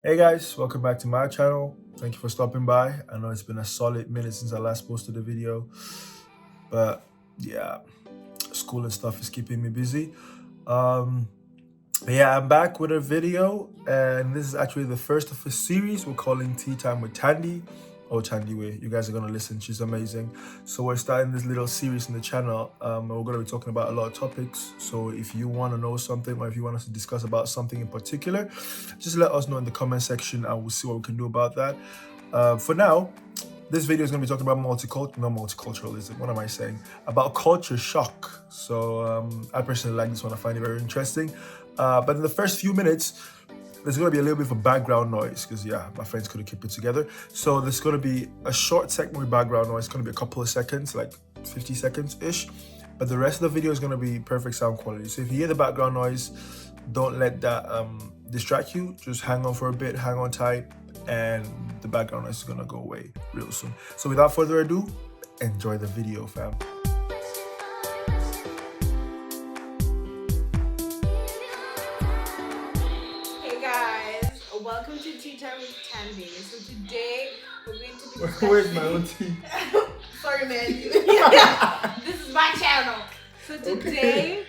Hey guys, welcome back to my channel. Thank you for stopping by. I know it's been a solid minute since I last posted a video, but yeah, school and stuff is keeping me busy. Um, but yeah, I'm back with a video, and this is actually the first of a series we're calling Tea Time with Thandi. Oh, Thandiwe, you guys are gonna listen. She's amazing. So we're starting this little series in the channel. And we're gonna be talking about a lot of topics. So if you want to know something, or if you want us to discuss about something in particular, just let us know in the comment section, and we'll see what we can do about that. For now, this video is going to be talking about multiculturalism. What am I saying? About culture shock. So I personally like this one. I find it very interesting. But in the first few minutes, there's going to be a little bit of background noise because, yeah, my friends couldn't keep it together. So there's going to be a short segment with background noise. It's going to be a couple of seconds, like 50 seconds-ish. But the rest of the video is going to be perfect sound quality. So if you hear the background noise, don't let that distract you. Just hang on for a bit, hang on tight, and the background noise is going to go away real soon. So without further ado, enjoy the video, fam. Welcome to Tea Time with Thandi. So today we're going to be discussing... Where's my own tea? Sorry, man. This is my channel. So today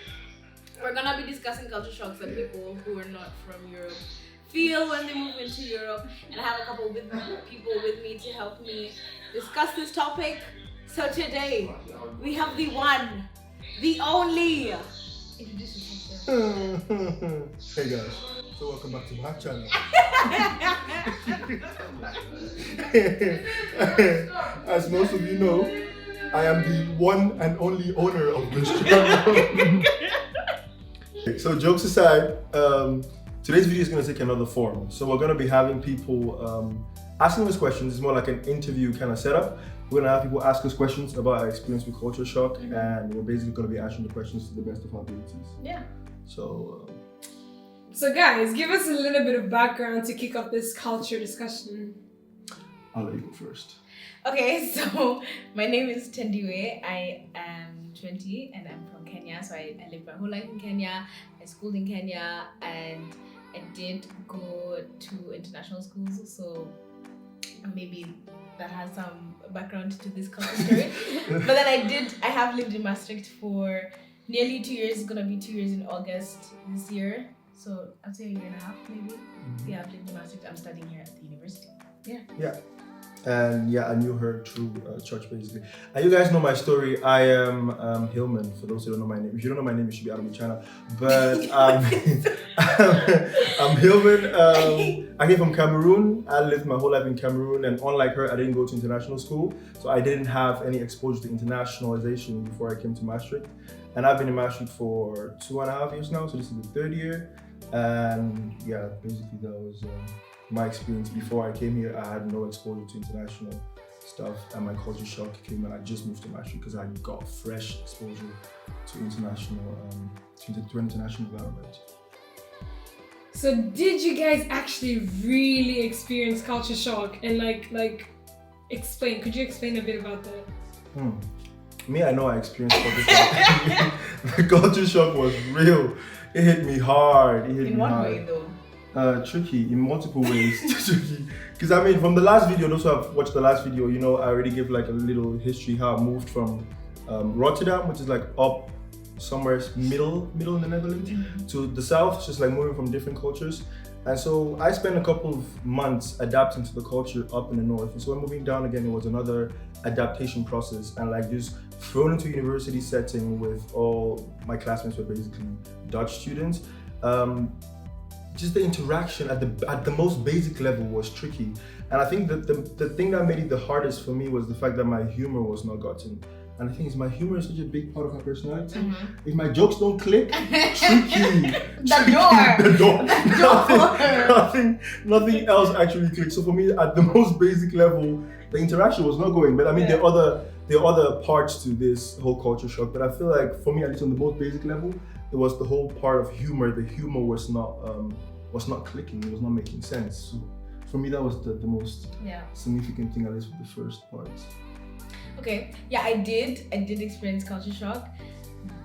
we're gonna be discussing culture shocks that people who are not from Europe feel when they move into Europe, and I have a couple of people with me to help me discuss this topic. So today we have the one, the only. Introduce yourself. Hey guys. So welcome back to my channel. As most of you know, I am the one and only owner of this channel. So jokes aside, today's video is going to take another form. So we're going to be having people asking us questions. It's more like an interview kind of setup. We're going to have people ask us questions about our experience with culture shock, and we're basically going to be answering the questions to the best of our abilities. Yeah. So guys, give us a little bit of background to kick off this culture discussion. I'll let you go first. Okay, so my name is Thandiwe. I am 20 and I'm from Kenya. So I lived my whole life in Kenya. I schooled in Kenya and I did go to international schools. So maybe that has some background to this culture story. But then I have lived in Maastricht for nearly 2 years. It's gonna be 2 years in August this year. So I'd say a year and a half, maybe. Yeah, I've lived in Maastricht. I'm studying here at the university. Yeah. And yeah, I knew her through church basically. And you guys know my story. I am Hillman, for those who don't know my name. If you don't know my name, you should be out of my channel. But I'm Hillman. I came from Cameroon. I lived my whole life in Cameroon, and unlike her, I didn't go to international school. So I didn't have any exposure to internationalization before I came to Maastricht. And I've been in Maastricht for 2.5 years now, so this is the 3rd year. And yeah, basically that was my experience. Before I came here, I had no exposure to international stuff, and my culture shock came when I just moved to Maastricht because I got fresh exposure to international environment. So did you guys actually really experience culture shock and like explain? Could you explain a bit about that? Me, I know I experienced culture shock. The culture shock was real. It hit me hard. In what way though? Tricky, in multiple ways. Tricky. Because I mean, from the last video, those who have watched the last video, you know, I already gave like a little history how I moved from Rotterdam, which is like up somewhere middle in the Netherlands, to the south, just like moving from different cultures. And so I spent a couple of months adapting to the culture up in the north. And so when moving down again, it was another adaptation process, and like just thrown into a university setting with all my classmates were basically Dutch students. Just the interaction at the most basic level was tricky. And I think that the thing that made it the hardest for me was the fact that my humor was not gotten. And I think my humor is such a big part of my personality. If my jokes don't click, tricky. The door. Nothing else actually clicked. So for me, at the most basic level, the interaction was not going. But I mean, there are other parts to this whole culture shock. But I feel like for me, at least on the most basic level, it was the whole part of humor. The humor was not clicking. It was not making sense. So for me, that was the most significant thing, at least with the first part. Okay, yeah, I did experience culture shock,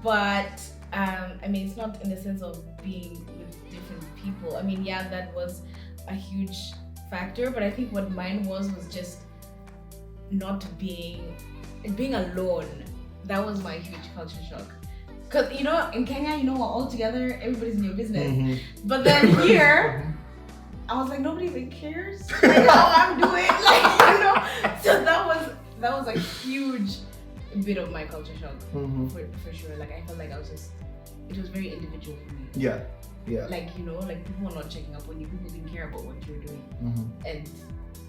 but I mean, it's not in the sense of being with different people. I mean, yeah, that was a huge factor, but I think what mine was just not being alone. That was my huge culture shock. Because, you know, in Kenya, you know, we're all together, everybody's in your business. But then here, I was like, nobody even cares like how I'm doing, like, you know. So that was a huge bit of my culture shock for sure. Like I felt like it was very individual for me. Yeah. Like, you know, like people were not checking up on you, people didn't care about what you were doing, and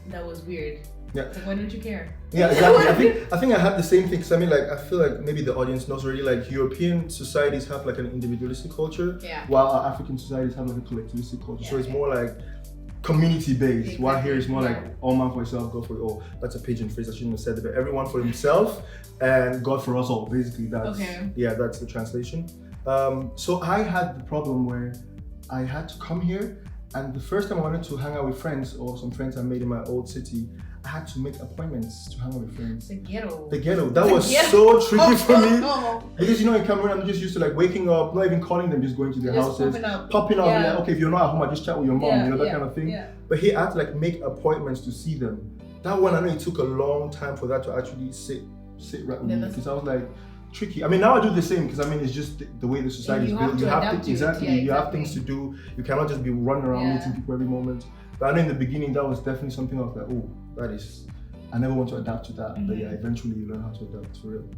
that was weird. Yeah. It's like, why don't you care? Yeah, exactly. I think I had the same thing. Cause I mean, like, I feel like maybe the audience knows already. Like, European societies have like an individualistic culture, while our African societies have like a collectivistic culture. So it's more like community based. Exactly. While here it's more like all man for yourself, God for you all. That's a pigeon phrase. I shouldn't have said it, but everyone for himself and God for us all. Basically, that's that's the translation. So I had the problem where I had to come here, and the first time I wanted to hang out with friends or some friends I made in my old city, I had to make appointments to hang out with friends. The ghetto. That was so tricky for me. Because, you know, in Cameroon, I'm just used to like waking up, not even calling them, just going to their houses, popping up. Like, okay, if you're not at home, I just chat with your mom, you know, that kind of thing. But here I had to like make appointments to see them. That one, I know it took a long time for that to actually sit right with me, because I was like, tricky. I mean, now I do the same, because I mean, it's just the way the society is built. You have to you have things to do. You cannot just be running around meeting people every moment. But I know in the beginning, that was definitely something I was like, oh, I never want to adapt to that. But yeah, eventually you learn how to adapt, for real.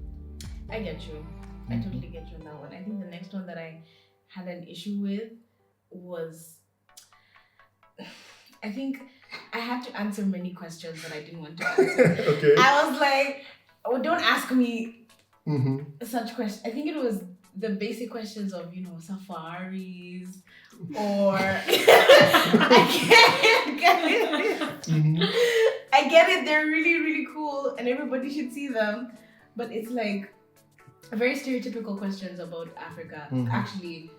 I get you. I totally get you on that one. I think the next one that I had an issue with was, I think I had to answer many questions that I didn't want to answer. Okay. I was like, oh, don't ask me such questions. I think it was the basic questions of, you know, safaris, or I get it, they're really, really cool and everybody should see them, but it's like very stereotypical questions about Africa. Actually,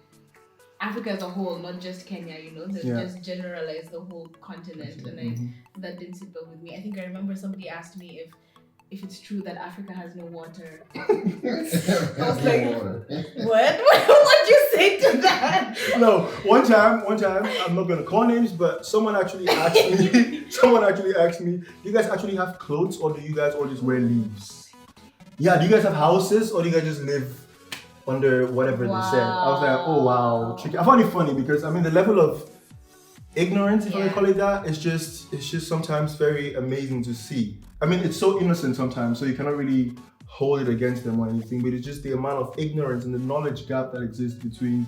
Africa as a whole, not just Kenya, you know, they just generalize the whole continent, and that didn't sit well with me. I think I remember somebody asked me if it's true that Africa has no water. I was like, what? What'd you say to that? No, one time, I'm not gonna call names, but someone actually asked me, do you guys actually have clothes, or do you guys all just wear leaves? Yeah, do you guys have houses, or do you guys just live under whatever they said? I was like, oh wow, tricky. I found it funny because I mean the level of ignorance, if I can call it that, it's just sometimes very amazing to see. I mean, it's so innocent sometimes, so you cannot really hold it against them or anything, but it's just the amount of ignorance and the knowledge gap that exists between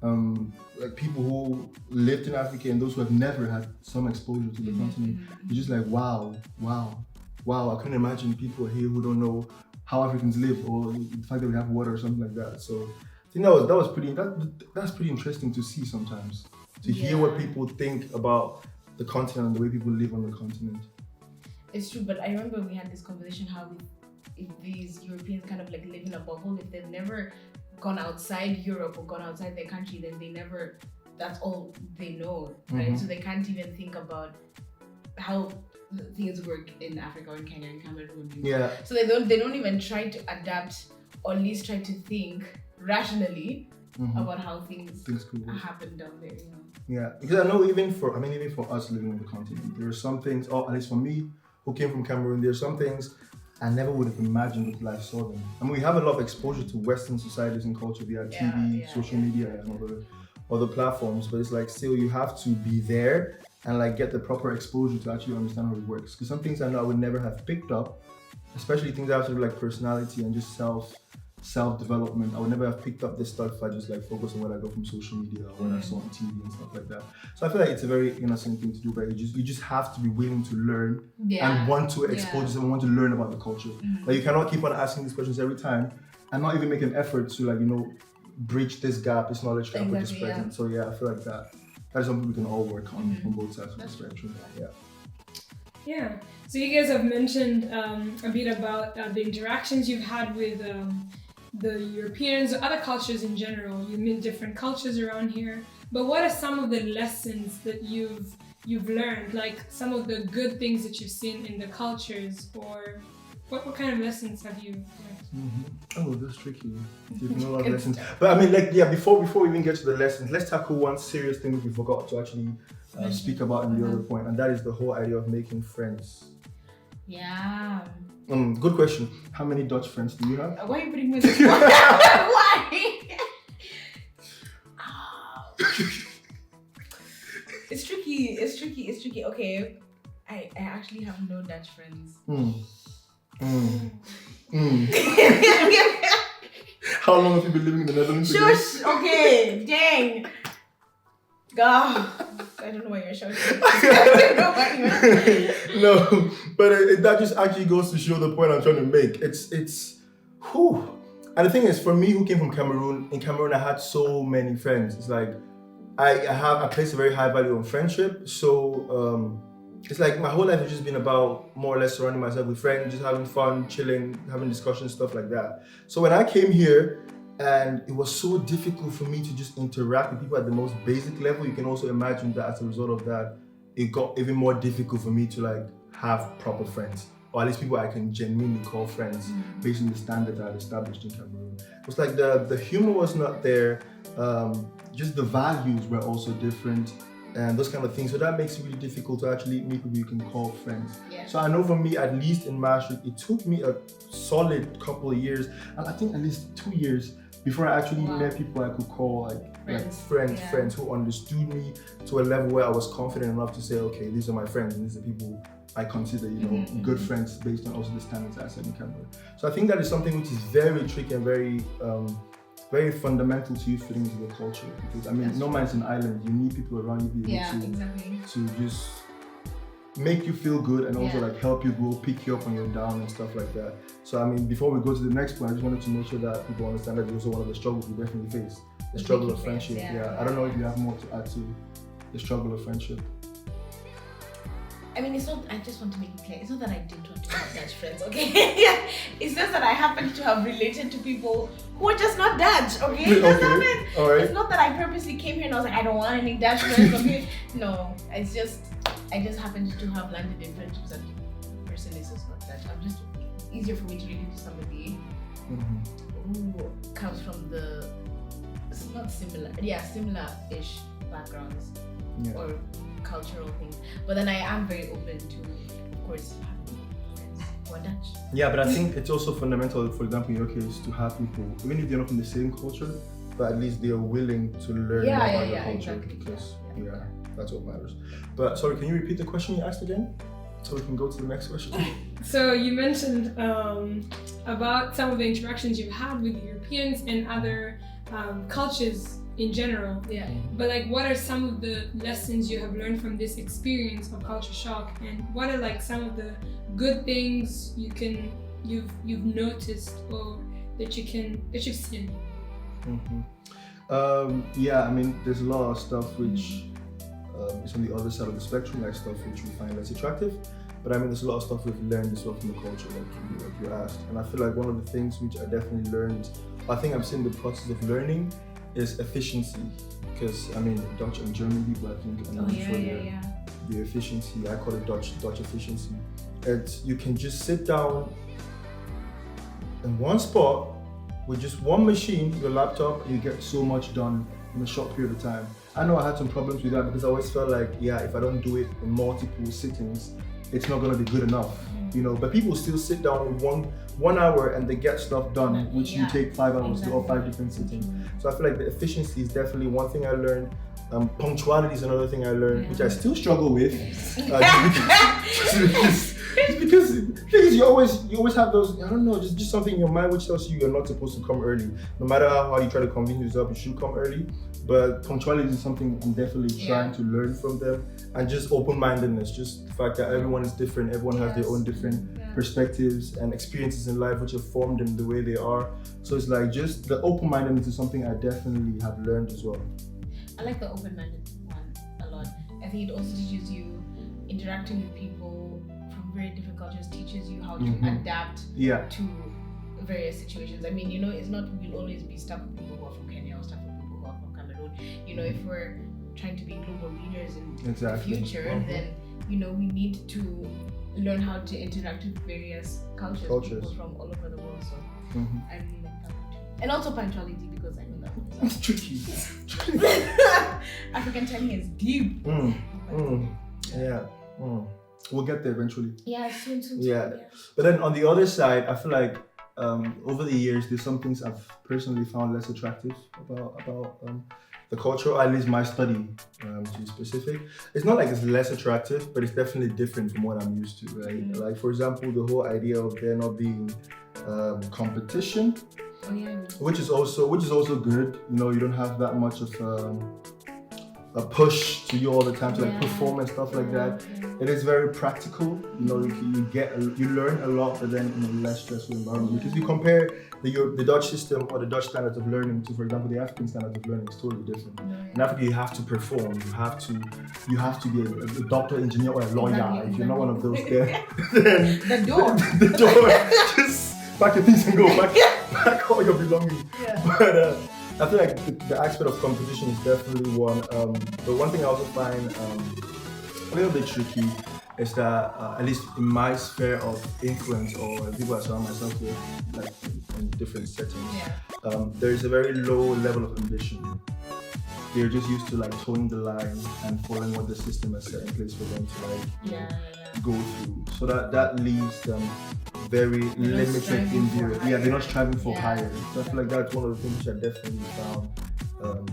like people who lived in Africa and those who have never had some exposure to the continent. It's just like, wow, I couldn't imagine people here who don't know how Africans live, or the fact that we have water or something like that. So I think that's pretty interesting to see sometimes, to hear what people think about the continent and the way people live on the continent. It's true, but I remember we had this conversation how if these Europeans kind of like live in a bubble, if they've never gone outside Europe or gone outside their country, then that's all they know, right? So they can't even think about how things work in Africa or in Kenya and Cameroon. So they don't even try to adapt, or at least try to think rationally about how things happen down there, you know. Yeah, because I know even for us living on the continent, there are some things, or at least for me, who came from Cameroon, there are some things I never would have imagined until I saw them. I mean, we have a lot of exposure to Western societies and culture via TV, social media, and other platforms, but it's like still you have to be there and like get the proper exposure to actually understand how it works. Because some things I know I would never have picked up, especially things that have to do like personality and just self-development. I would never have picked up this stuff if I just like focus on what I got from social media or what I saw on TV and stuff like that. So I feel like it's a very innocent thing to do, but you just have to be willing to learn and want to expose yourself and want to learn about the culture. Like you cannot keep on asking these questions every time and not even make an effort to like, you know, bridge this gap, this knowledge gap with this present. So yeah, I feel like that is something we can all work on from both sides of the spectrum. Yeah. So you guys have mentioned a bit about the interactions you've had with the Europeans or other cultures in general. You meet different cultures around here, but what are some of the lessons that you've learned, like some of the good things that you've seen in the cultures, or what kind of lessons have you learned? Oh, that's tricky. You've know a lot of lessons, but I mean, like, before we even get to the lessons, let's tackle one serious thing we forgot to actually speak about in the other point, and that is the whole idea of making friends. Yeah. Good question. How many Dutch friends do you have? Why are you putting me in the spot? Why? It's tricky. Okay. I actually have no Dutch friends. How long have you been living in the Netherlands? Shush! Okay, dang. God, I don't know why you're shouting. No, but that just actually goes to show the point I'm trying to make. It's whew. And the thing is, for me, who came from Cameroon, in Cameroon I had so many friends. It's like I place a very high value on friendship. So it's like my whole life has just been about more or less surrounding myself with friends, just having fun, chilling, having discussions, stuff like that. So when I came here, and it was so difficult for me to just interact with people at the most basic level, you can also imagine that as a result of that, it got even more difficult for me to like have proper friends, or at least people I can genuinely call friends based on the standards I had established in Cameroon. It was like the humor was not there, just the values were also different, and those kind of things. So that makes it really difficult to actually meet people you can call friends. Yeah. So I know for me, at least in Maastricht, it took me a solid couple of years, and I think at least 2 years, before I actually met people I could call friends who understood me to a level where I was confident enough to say, okay, these are my friends, and these are people I consider, good friends based on also the standards I set in Cameroon. So I think that is something which is very tricky and very fundamental to you fitting into the culture, because I mean, no man's an island. You need people around you to be able to just make you feel good and also like help you grow, pick you up when you're down and stuff like that. So I mean, before we go to the next point, I just wanted to make sure that people understand that it's also one of the struggles we definitely face, the struggle of friendship. I don't know if you have more to add to the struggle of friendship. I mean, it's not, I just want to make it clear, it's not that I didn't want to have Dutch friends, okay? It's just that I happen to have related to people who are just not Dutch, okay? It's not that I purposely came here and I was like, I don't want any Dutch friends, okay? No, it's just, I just happened to have landed in friendships and the person is just not Dutch. I'm just, easier for me to relate to somebody who comes from the, it's not similar, similar-ish backgrounds or cultural things, but then I am very open to, of course, having friends who are Dutch. Yeah, but I think it's also fundamental, for example, in your case, to have people, even if they're not from the same culture, but at least they are willing to learn more about your culture, exactly. Because that's what matters. But sorry, can you repeat the question you asked again, so we can go to the next question? So you mentioned about some of the interactions you've had with Europeans and other cultures in general. Yeah. But like, what are some of the lessons you have learned from this experience of culture shock, and what are like some of the good things you've noticed or that you've seen? I mean, there's a lot of stuff which is on the other side of the spectrum, like stuff which we find less attractive. But I mean, there's a lot of stuff we've learned as well from the culture, like you asked. And I feel like one of the things which I definitely learned, I think I'm still in the process of learning, is efficiency. Because I mean, Dutch and German people, I think, are known for the efficiency. I call it Dutch efficiency. You can just sit down in one spot with just one machine, your laptop, and you get so much done in a short period of time. I know I had some problems with that because I always felt like, if I don't do it in multiple sittings, it's not going to be good enough, But people still sit down in one hour and they get stuff done, which you take 5 hours to do, or 5 different sittings. So I feel like the efficiency is definitely one thing I learned. Punctuality is another thing I learned, which I still struggle with. Because you always have those, I don't know, just something in your mind which tells you you're not supposed to come early. No matter how you try to convince yourself you should come early. But punctuality is something I'm definitely trying to learn from them. And just open-mindedness, just the fact that everyone is different, everyone has their own different perspectives and experiences in life which have formed them the way they are. So it's like just the open-mindedness is something I definitely have learned as well. I like the open-minded one a lot. I think it also teaches you interacting with people from very different cultures, teaches you how to adapt to various situations. I mean, it's not we'll always be stuck with people who are from Kenya or stuck with people who are from Cameroon. If we're trying to be global leaders in the future, then we need to learn how to interact with various cultures. People from all over the world. So I really like that one too. And also punctuality, because I know that it's tricky. African timing is deep. Yeah. We'll get there eventually. Yeah, soon. Yeah. But then on the other side, I feel like over the years, there's some things I've personally found less attractive about the culture, or at least my study, to be specific. It's not like it's less attractive, but it's definitely different from what I'm used to, right? Like, for example, the whole idea of there not being competition, which is also good. You know, you don't have that much of a push to you all the time to like perform and stuff like that. It is very practical. You know, you learn a lot, but then in a less stressful environment. Because if you compare the Dutch system or the Dutch standards of learning to, for example, the African standards of learning, is totally different. In Africa, you have to perform. You have to be a doctor, engineer, or a lawyer. If you're not one of those, then the door. the door. Just pack your things and go. Pack all your belongings. But I feel like the aspect of competition is definitely one. But one thing I also find a little bit tricky is that, at least in my sphere of influence or people I surround myself with, like in different settings, there is a very low level of ambition. They're just used to like towing the line and following what the system has set in place for them to like go through. So that leaves them very limited in view. They're not striving for higher. So I feel like that's one of the things which I definitely found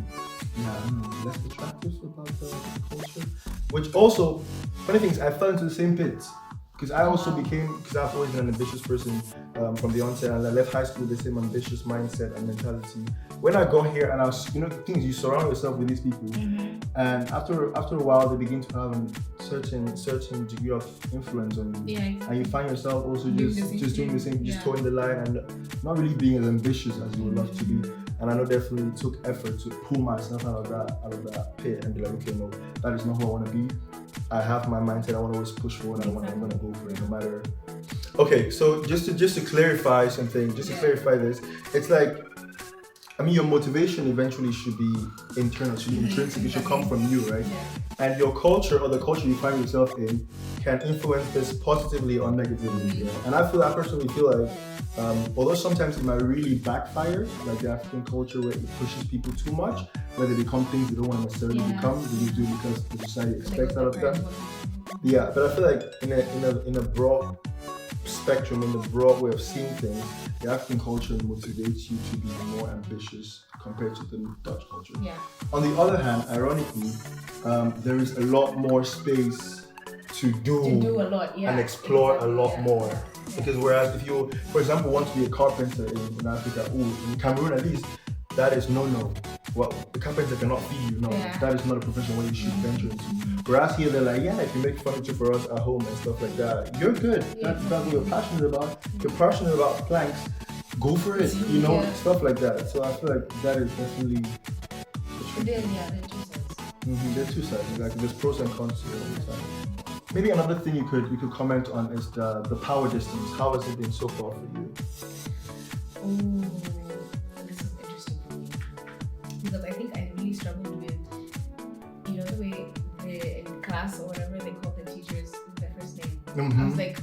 less attractive about the culture. Which also, funny things, I fell into the same pit. Because I also because I've always been an ambitious person from the onset, and I left high school with the same ambitious mindset and mentality. When I got here, and I was, the things, you surround yourself with these people, and after a while, they begin to have a certain degree of influence on you, and you find yourself also just doing the same, just towing the line, and not really being as ambitious as you would love to be. And I know definitely it took effort to pull myself out of that pit and be like, okay, no, that is not who I want to be. I have my mindset. I want to always push forward. I'm going to go for it, no matter. Okay, so just to clarify something, to clarify this, it's like, I mean, your motivation eventually should be internal, should be intrinsic. It should come from you, right? And your culture or the culture you find yourself in can influence this positively or negatively. And I personally feel like, although sometimes it might really backfire, like the African culture where it pushes people too much, where they become things they don't want to necessarily become, they just do it because the society expects out of them. But I feel like in a broad spectrum, in the broad way of seeing things, the African culture motivates you to be more ambitious compared to the Dutch culture. On the other hand, ironically, there is a lot more space to do a lot, and explore a lot more. Because whereas if you, for example, want to be a carpenter in Africa, in Cameroon at least, that is no. Well, the carpenter cannot feed you. No, that is not a profession where you should venture into. Whereas here they're like, if you make furniture for us at home and stuff like that, you're good. That's what you're passionate about. If you're passionate about planks, go for it. Stuff like that. So I feel like that is definitely. They're two sides. They're two sides. Exactly. There's pros and cons to it all the time. Maybe another thing you could comment on is the power distance. How has it been so far for you? This is interesting for me because I think I really struggled with, the way in class or whatever they call the teachers with their first name. I was like,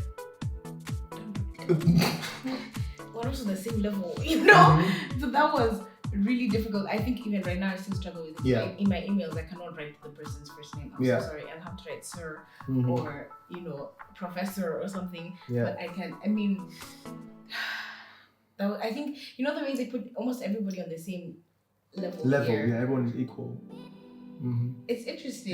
what was the same level, So that was really difficult. I think even right now I still struggle with it. In my emails, I cannot write the person's first name. I'm so sorry. I'll have to write sir or professor or something. But I can. I mean, I think the way they put almost everybody on the same level. Here. Everyone is equal. It's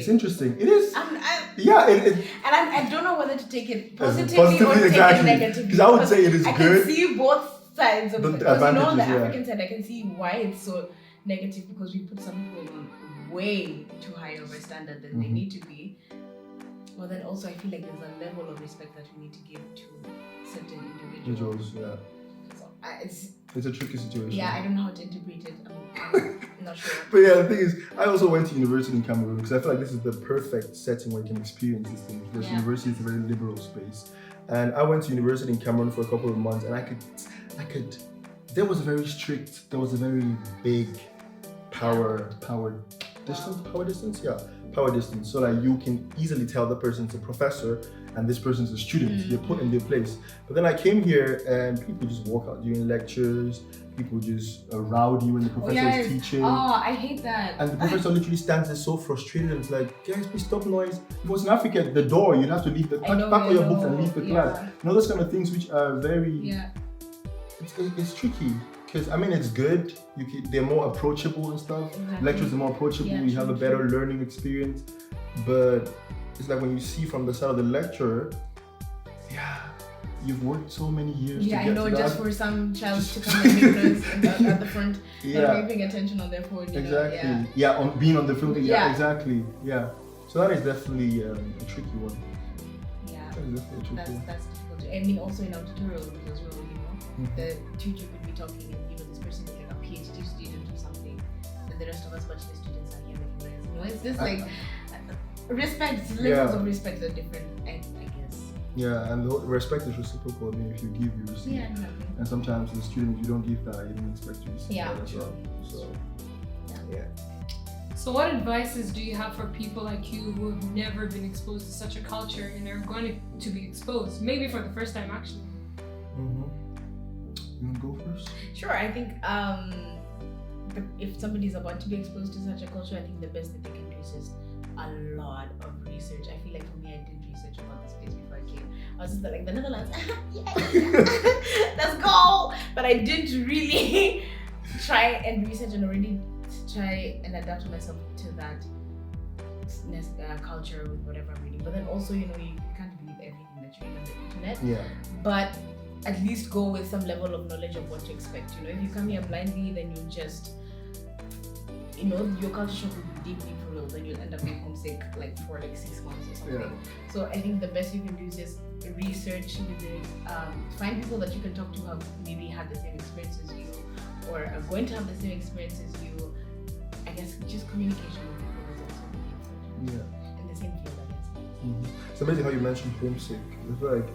interesting. It is. And I don't know whether to take it positively or take it negatively. Because I would say it is good. I can see both sides of it. Because on the African side, I can see why it's so negative, because we put some people on way too high of a standard than they need to be. But then also I feel like there's a level of respect that we need to give to certain individuals. So it's a tricky situation. I don't know how to interpret it. I'm not sure. But the thing is, I also went to university in Cameroon because I feel like this is the perfect setting where you can experience these things. Because university is a very liberal space. And I went to university in Cameroon for a couple of months, and there was a very big power distance, power distance, yeah, power distance. So like you can easily tell the person's a professor and this person's a student. You're put in their place. But then I came here and people just walk out during lectures. People just rowdy when the professor is teaching. Oh, I hate that. And the professor literally stands there so frustrated and it's like, guys, please stop noise. If it was in Africa, the door, you'd have to leave pack all your books and leave the class. You know, those kind of things which are very, it's tricky. Because I mean, it's good. They're more approachable and stuff. Lectures are more approachable. You have a better learning experience. But it's like when you see from the side of the lecturer, you've worked so many years. Yeah, I know. Just for some child to come and make noise at the front, and paying attention on their phone. Exactly. On being on the field. Yeah, exactly. Yeah. So that is definitely a tricky one. Yeah. That's difficult. I mean, also in our tutorials as well. The teacher could be talking, and this person is like a PhD student or something, and the rest of us bachelor students are here making noise. It's just like respect. Levels of respect are different, I guess. Yeah, and the respect is reciprocal. I mean, if you give, you receive. Yeah, exactly. And sometimes the student, if you don't give that, you don't expect to receive that as well. So, So what advices do you have for people like you who have never been exposed to such a culture and are going to be exposed, maybe for the first time actually? You want to go first? Sure, I think if somebody's about to be exposed to such a culture, I think the best that they can do is just a lot of research. I feel like for me, I did research about this place before I came. I was just like, the Netherlands, let's go! But I didn't really try and research and already try and adapt myself to that culture with whatever I'm reading. But then also, you can't believe everything that you read on the internet. Yeah. But at least go with some level of knowledge of what to expect. If you come here blindly, then you just, your culture shock will be deeply brutal. Then you'll end up being homesick for 6 months or something. Yeah. So I think the best you can do is just research with it. Find people that you can talk to who have maybe had the same experience as you, or are going to have the same experience as you. I guess just communication with people is also really important. Yeah. In the same field, I guess. It's amazing how you mentioned homesick. It's like,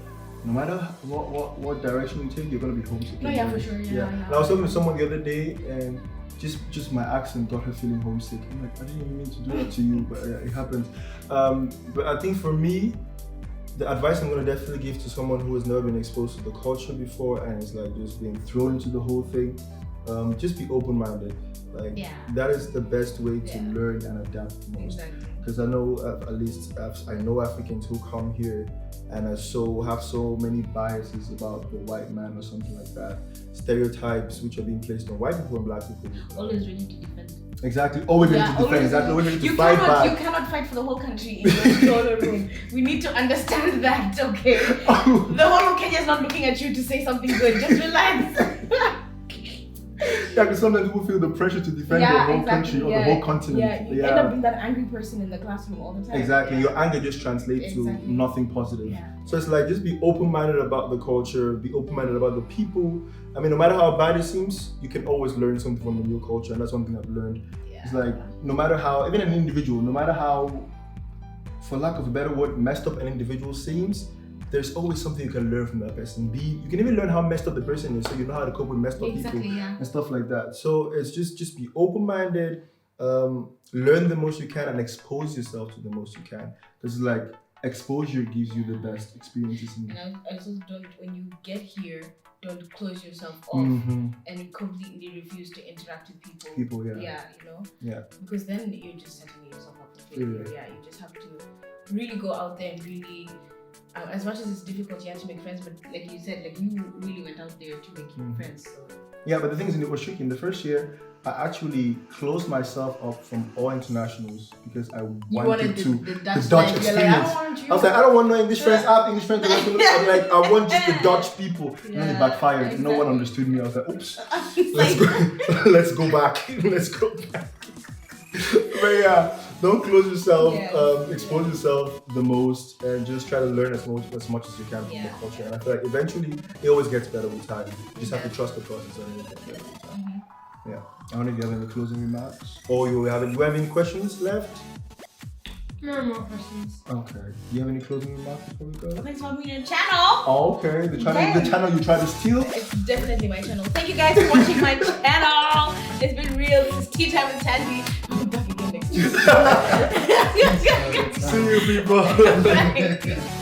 no matter what direction you take, you're gonna be homesick. No, yeah, for sure. Yeah. And I was talking to someone the other day, and just my accent got her feeling homesick. I'm like, I didn't even mean to do that to you, but it happens. But I think for me, the advice I'm gonna definitely give to someone who has never been exposed to the culture before and is like just being thrown into the whole thing, just be open-minded. That is the best way to learn and adapt most. Because I know I know Africans who come here and have so many biases about the white man or something like that. Stereotypes which are being placed on white people and black people. Always ready to defend. Exactly. Always ready to defend. Exactly. Always ready to fight back. You cannot fight for the whole country in your solo room. We need to understand that, okay? The whole of Kenya is not looking at you to say something good. Just relax. Yeah, because sometimes people feel the pressure to defend the whole country or the whole continent. Yeah, you end up being that angry person in the classroom all the time. Exactly, your anger just translates to nothing positive. So it's like, just be open-minded about the culture, be open-minded about the people. I mean, no matter how bad it seems, you can always learn something from a new culture, and that's one thing I've learned. It's like, no matter how, even an individual, no matter how, for lack of a better word, messed up an individual seems, there's always something you can learn from that person. You can even learn how messed up the person is, so you know how to cope with messed up people and stuff like that. So it's just be open-minded, learn the most you can, and expose yourself to the most you can. Because like exposure gives you the best experiences. And also don't, when you get here, don't close yourself off and completely refuse to interact with people. Because then you're just setting yourself up for failure. You just have to really go out there and really. As much as it's difficult, you have to make friends, but like you said, you really went out there to make friends. So. Yeah, but the thing is, it was tricky. In the first year, I actually closed myself up from all internationals because I wanted the Dutch experience. I was like, I don't want no English friends. I have English friends. I want just the Dutch people. And then it backfired. Exactly. No one understood me. I was like, oops. Let's go back. Let's go back. But don't close yourself, expose yourself the most, and just try to learn as much as you can from the culture. And I feel like eventually it always gets better with time. You just have to trust the process and it gets better with time. I don't know if you have any closing remarks. Or you have any questions left? No more questions. Okay. Do you have any closing remarks before we go? Thanks for being on the channel. Oh, okay. The channel you try to steal? It's definitely my channel. Thank you guys for watching my channel. It's been real. This is Tea Time with Thandi. I'll be back again next week. See you, people. Bye.